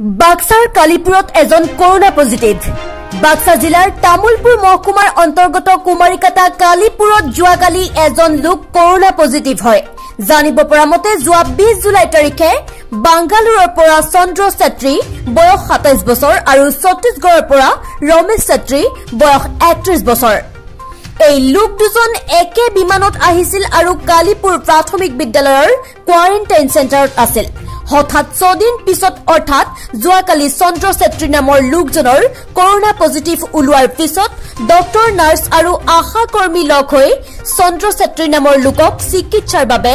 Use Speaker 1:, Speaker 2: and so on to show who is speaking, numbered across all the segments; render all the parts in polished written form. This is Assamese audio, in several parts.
Speaker 1: बाक्सार कालीपुरत एजन कोरोना पजिटिव। बाक्सा जिलार तामुलपुर महकुमार अंतर्गत कुमारिकाटा कालीपुरत जुआकाली एजन लोक कोरोना पजिटिव है। जानिब परा मते जुआ 20 जुलाई तारिखे बांगालुरुर परा चंद्र छेत्री बयस 27 बছৰ আৰু छत्तीसगढ़र परा रमेश छेत्री बयस 31 बছৰ। এই লোক দুজন একে বিমানত আহিছিল আৰু কালীপুৰ প্ৰাথমিক বিদ্যালয়ৰ কোৱাৰেণ্টাইন চেণ্টাৰত আছিল। হঠাৎ 6 দিন পিছত অৰ্থাৎ জুৱাকালি চন্দ্ৰ ছেত্ৰী নামৰ লোকজনৰ কৰোনা পজিটিভ ওলোৱাৰ পিছত ডক্টৰ নাৰ্ছ আৰু আশা কৰ্মী লগ হৈ চন্দ্ৰ ছেত্ৰী নামৰ লোকক চিকিৎসাৰ বাবে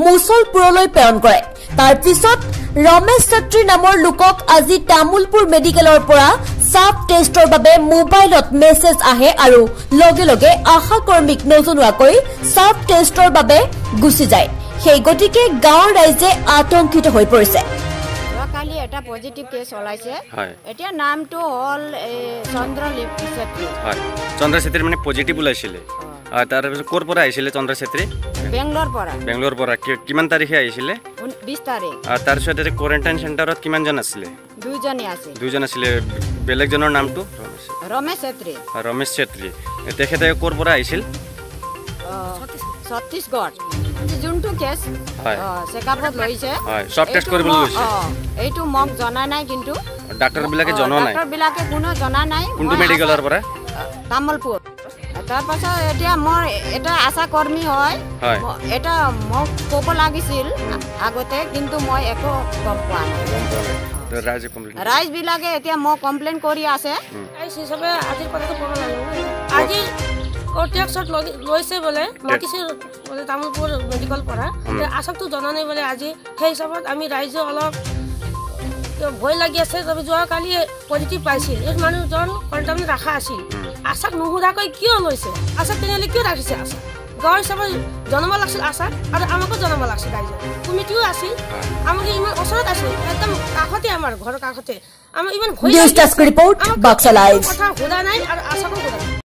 Speaker 1: মুছলপুৰলৈ প্ৰেৰণ কৰে। তাৰ পিছত ৰমেশ ছেত্ৰী নামৰ লোকক আজি তামুলপুৰ মেডিকেলৰ পৰা সাব টেষ্টৰ বাবে মোবাইলত মেছেজ আহে আৰু লগে লগে আশা কৰ্মীক নজনোৱাকৈ সাব টেষ্টৰ বাবে গুচি যায়। সেই গতিকে গাঁৱৰ ৰাইজে আতংকিত হৈ পৰিছে।
Speaker 2: কালি এটা পজিটিভ কেছ ওলাইছে। এতিয়া নামটো হল চন্দ্ৰ ছেত্ৰী।
Speaker 3: হয়, চন্দ্ৰ ছেত্ৰী মানে পজিটিভ ওলাইছিলে। তাৰ পিছত ক'ৰ পৰা আহিছিলে চন্দ্ৰ ছেত্ৰী?
Speaker 2: বেংগলোৰ পৰা।
Speaker 3: বেংগলোৰ পৰা কিমান তাৰিখে আহিছিলে?
Speaker 2: 20 তাৰিখ।
Speaker 3: তাৰ পিছত কোৱাৰেণ্টাইন চেণ্টাৰত কিমানজন আছিলে? দুজন আছিলে। বেলেগজনৰ নামটো
Speaker 2: ৰমেশ ছেত্ৰী।
Speaker 3: ৰমেশ ছেত্ৰী তেখেতে ক'ৰ পৰা আহিছিল?
Speaker 2: ছত্তীশগড়। যোনটো কেছ চেকআপত লৈছে
Speaker 3: সব টেষ্ট কৰিবলৈ লৈছে।
Speaker 2: এইটো মোক জনা নাই, কিন্তু
Speaker 3: ডাক্তৰ বিলাকে জনা নাই।
Speaker 2: ডাক্তৰ বিলাকে কোনো জনা নাই।
Speaker 3: কোনটো মেডিকেলৰ পৰা?
Speaker 2: তামুলপুৰ। তাৰপাছত এতিয়া মোৰ এটা আশা কৰ্মী হয়, এটা মোক ক'ব লাগিছিল আগতে, কিন্তু মই একো গম পোৱা নাই। ৰাইজ বিলাকে এতিয়া মোক কমপ্লেইন কৰি আছে।
Speaker 4: আজিৰ কথাটো ক'ব লাগিব। আজি কৰ্টিয়াকছত লৈছে বোলে, মাতিছে বোলে তামুলপুৰ মেডিকেল পৰা। আশাকটো জনা নাই বোলে আজি। সেই হিচাপত আমি ৰাইজে অলপ ভয় লাগি আছে। যোৱাকালি পজিটিভ পাইছিল, এই মানুহজন কোৱাৰেণ্টাইনত ৰখা আছিল। আশাক নুসুধাকৈ কিয় লৈছে? আশাক তেনেহ'লে কিয় ৰাখিছে? আশাক গাঁৱৰ হিচাপত জনাব লাগিছিল আশাক, আৰু আমাকো জনাব লাগিছিল। ৰাইজৰ কমিটিও আছিল, আমাক ইমান ওচৰত আছিল, একদম কাষতে, আমাৰ ঘৰৰ কাষতে। আমাৰ ইমান ভয় কথা সোধা নাই আৰু আশাকো সোধা নাই।